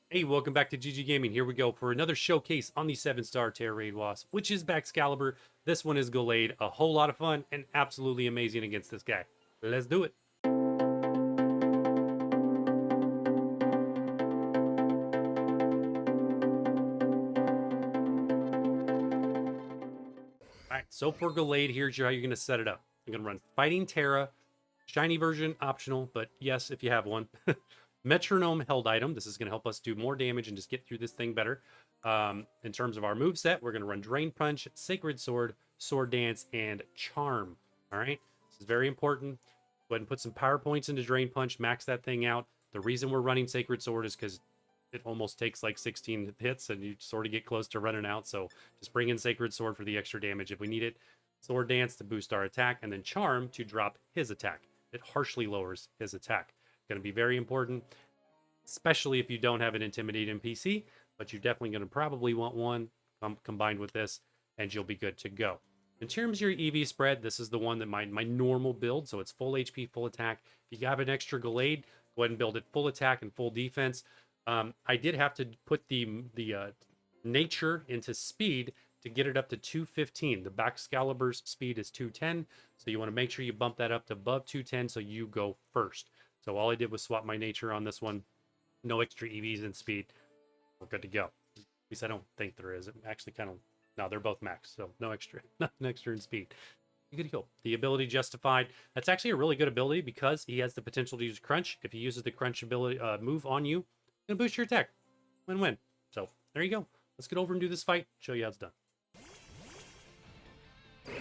Hey, welcome back to gggaming. Here we go for another showcase on the 7-star Tera Raid Wasp, which is Baxcalibur. This one is Gallade. A whole lot of fun and absolutely amazing against this guy. Let's do it. All right, so for Gallade, here's how you're going to set it up. You're going to run Fighting Tera, shiny version, optional, but yes, if you have one. Metronome held item. This is going to help us do more damage and just get through this thing better. In terms of our move set, we're going to run Drain Punch, Sacred Sword, Sword Dance, and Charm. All right, this is very important. Go ahead and put some power points into Drain Punch, max that thing out. The reason we're running Sacred Sword is because it almost takes like 16 hits and you sort of get close to running out. So just bring in Sacred Sword for the extra damage if we need it. Sword Dance to boost our attack, and then Charm to drop his attack. It harshly lowers his attack. Going to be very important, especially if you don't have an Intimidate NPC, but you're definitely going to probably want one combined with this, and you'll be good to go. In terms of your EV spread, this is the one that my normal build, so it's full HP, full attack. If you have an extra Gallade, go ahead and build it full attack and full defense. I did have to put the nature into speed to get it up to 215. The Baxcalibur's speed is 210, so you want to make sure you bump that up to above 210 so you go first. So all I did was swap my nature on this one. No extra EVs in speed. We're good to go. At least I don't think there is. It actually kind of... No, they're both max, so no extra. Nothing extra in speed. You're good to go. The ability Justified. That's actually a really good ability because he has the potential to use Crunch. If he uses the Crunch ability move on you, it's going to boost your attack. Win-win. So there you go. Let's get over and do this fight. Show you how it's done. All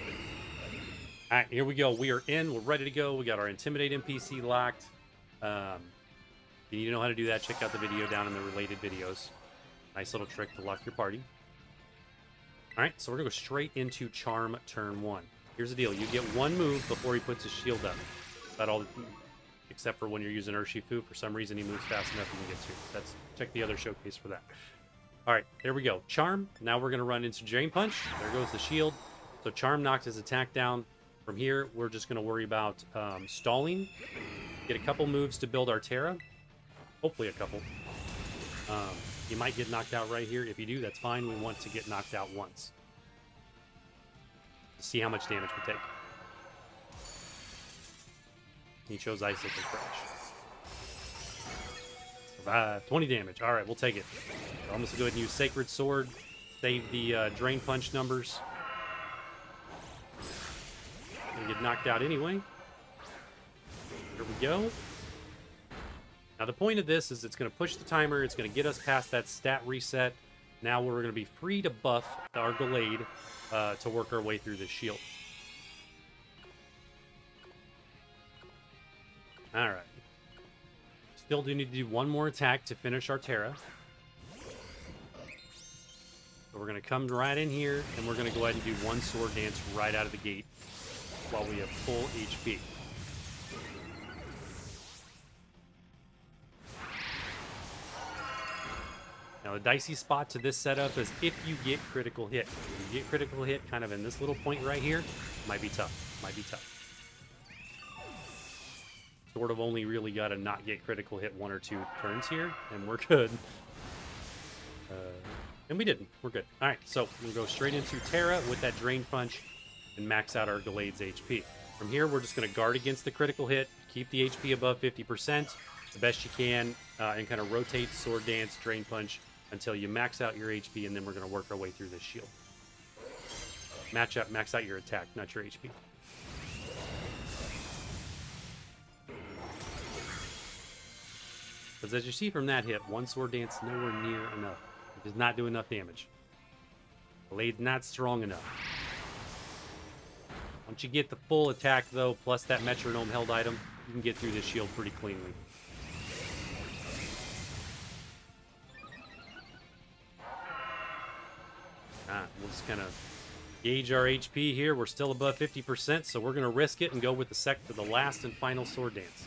right, here we go. We are in. We're ready to go. We got our Intimidate NPC locked. If you need to know how to do that, check out the video down in the related videos. Nice little trick to lock your party. All right, so we're going to go straight into Charm turn 1. Here's the deal. You get one move before he puts his shield up. That's all, except for when you're using Urshifu. For some reason, he moves fast enough you can get to. Check the other showcase for that. All right, there we go. Charm. Now we're going to run into Drain Punch. There goes the shield. So Charm knocked his attack down. From here, we're just going to worry about stalling. Get a couple moves to build our Tera. Hopefully a couple. You might get knocked out right here. If you do, that's fine. We want to get knocked out once. See how much damage we take. He chose Icicle Crash. Survive. 20 damage. All right, we'll take it. So I'm going to go ahead and use Sacred Sword. Save the Drain Punch numbers. Gonna get knocked out anyway. Here we go. Now the point of this is it's going to push the timer. It's going to get us past that stat reset. Now we're going to be free to buff our Gallade to work our way through this shield. All right. Still do need to do one more attack to finish our Tera. So we're going to come right in here, and we're going to go ahead and do one Sword Dance right out of the gate while we have full HP. Now, the dicey spot to this setup is if you get critical hit. If you get critical hit kind of in this little point right here, might be tough. Might be tough. Sort of only really got to not get critical hit 1 or 2 turns here, and we're good. And we didn't. We're good. All right, so we'll go straight into Tera with that Drain Punch and max out our Gallade's HP. From here, we're just going to guard against the critical hit, keep the HP above 50% the best you can, and kind of rotate Sword Dance, Drain Punch, until you max out your HP, and then we're going to work our way through this shield. Max out your attack, not your HP. Because as you see from that hit, one Sword Dance nowhere near enough. It does not do enough damage. Gallade's not strong enough. Once you get the full attack, though, plus that Metronome held item, you can get through this shield pretty cleanly. We'll just kind of gauge our HP here. We're still above 50%, so we're going to risk it and go with the last and final Sword Dance.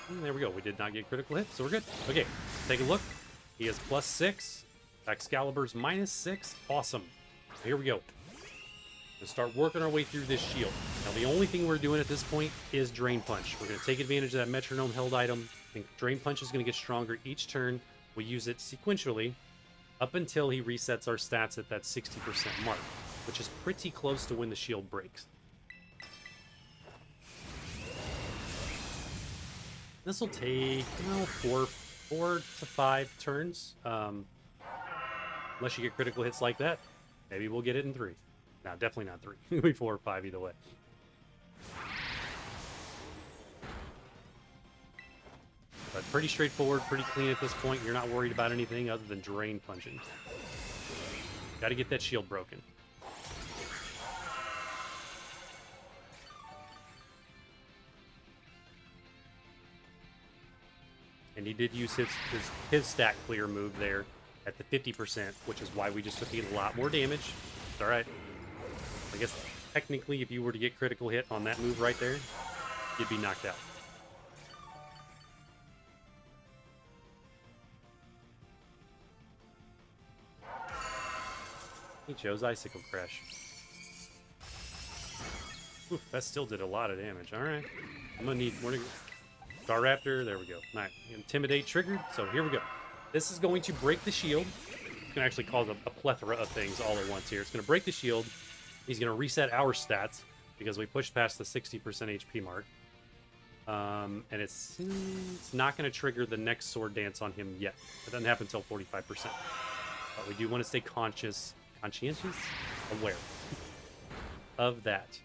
And there we go. We did not get critical hit, so we're good. Okay, take a look. He has +6. Baxcalibur's -6. Awesome. Here we go. To start working our way through this shield. Now, the only thing we're doing at this point is Drain Punch. We're going to take advantage of that Metronome held item. I think Drain Punch is going to get stronger each turn. We use it sequentially up until he resets our stats at that 60% mark, which is pretty close to when the shield breaks. This will take, four to 5 turns. Unless you get critical hits like that. Maybe we'll get it in 3. No, definitely not 3. It'll be 4 or 5 either way. But pretty straightforward, pretty clean at this point. You're not worried about anything other than Drain Punching. Got to get that shield broken. And he did use his stat clear move there at the 50%, which is why we just took a lot more damage. It's all right. I guess technically if you were to get critical hit on that move right there, you'd be knocked out. He chose Icicle Crash. Oof, that still did a lot of damage. All right. I'm going to need more. Star Raptor. There we go. All right. Intimidate triggered. So here we go. This is going to break the shield. It's going to actually cause a plethora of things all at once here. It's going to break the shield. He's going to reset our stats because we pushed past the 60% HP mark. And it's not going to trigger the next Sword Dance on him yet. It doesn't happen until 45%. But we do want to stay conscientious, aware of that.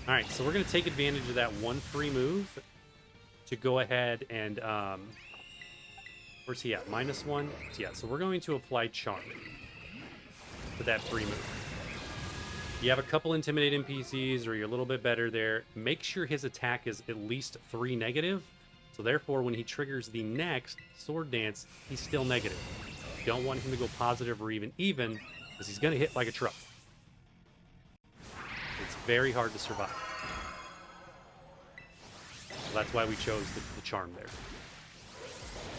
All right, so we're going to take advantage of that one free move to go ahead and where's he at? -1. Yeah, so we're going to apply Charm to that free move. You have a couple Intimidate NPCs, or you're a little bit better there. Make sure his attack is at least 3 negative. So therefore, when he triggers the next Sword Dance, he's still negative. You don't want him to go positive or even, because he's going to hit like a truck. It's very hard to survive. So that's why we chose the Charm there.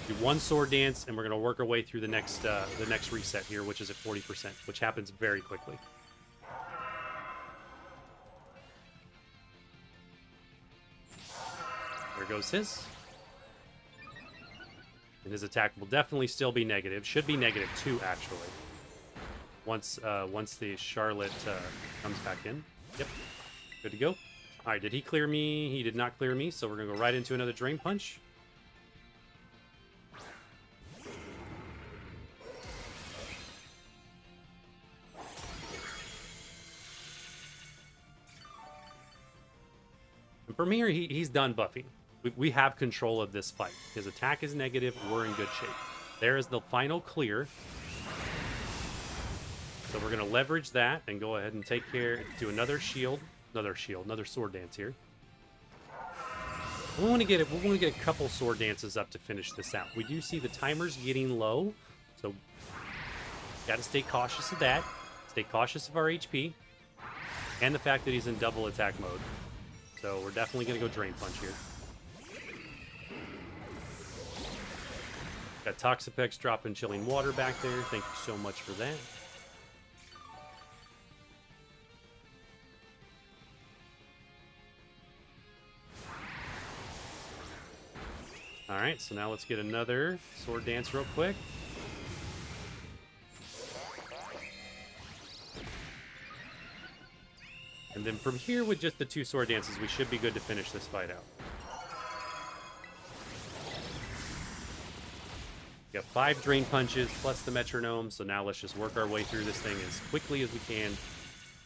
Do one Sword Dance, and we're going to work our way through the next reset here, which is at 40%, which happens very quickly. There goes his. And his attack will definitely still be negative. Should be -2, actually. Once the Charlotte comes back in. Yep. Good to go. All right, did he clear me? He did not clear me, so we're going to go right into another Drain Punch. And from here, he's done buffing. We have control of this fight. His attack is negative. We're in good shape. There is the final clear. So we're going to leverage that and go ahead and take care, do another Sword Dance here. We want to get a couple Sword Dances up to finish this out. We do see the timer's getting low, so got to stay cautious of that. Stay cautious of our HP and the fact that he's in double attack mode. So we're definitely going to go Drain Punch here. Got Toxapex dropping Chilling Water back there. Thank you so much for that. Alright, so now let's get another Sword Dance real quick. And then from here, with just the 2 Sword Dances, we should be good to finish this fight out. We got 5 Drain Punches plus the Metronome, so now let's just work our way through this thing as quickly as we can.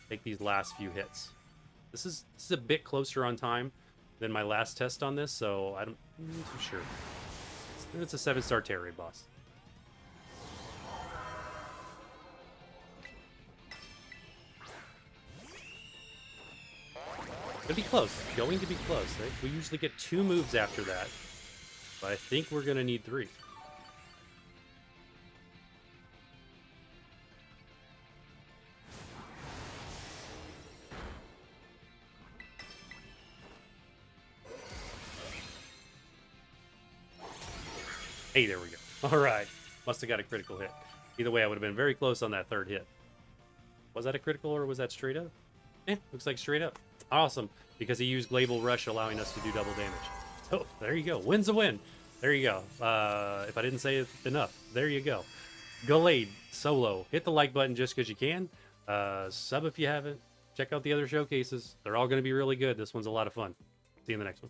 Take these last few hits. This is a bit closer on time than my last test on this, so I'm not too sure. It's a 7-star Tera Raid boss. Gonna be close. Going to be close. Right? We usually get 2 moves after that, but I think we're gonna need 3. Hey, there we go. All right. Must have got a critical hit. Either way, I would have been very close on that 3rd hit. Was that a critical or was that straight up? Looks like straight up. Awesome. Because he used Glacial Rush, allowing us to do double damage. So, there you go. Win's a win. There you go. If I didn't say it enough, there you go. Gallade solo. Hit the like button just because you can. Sub if you haven't. Check out the other showcases. They're all going to be really good. This one's a lot of fun. See you in the next one.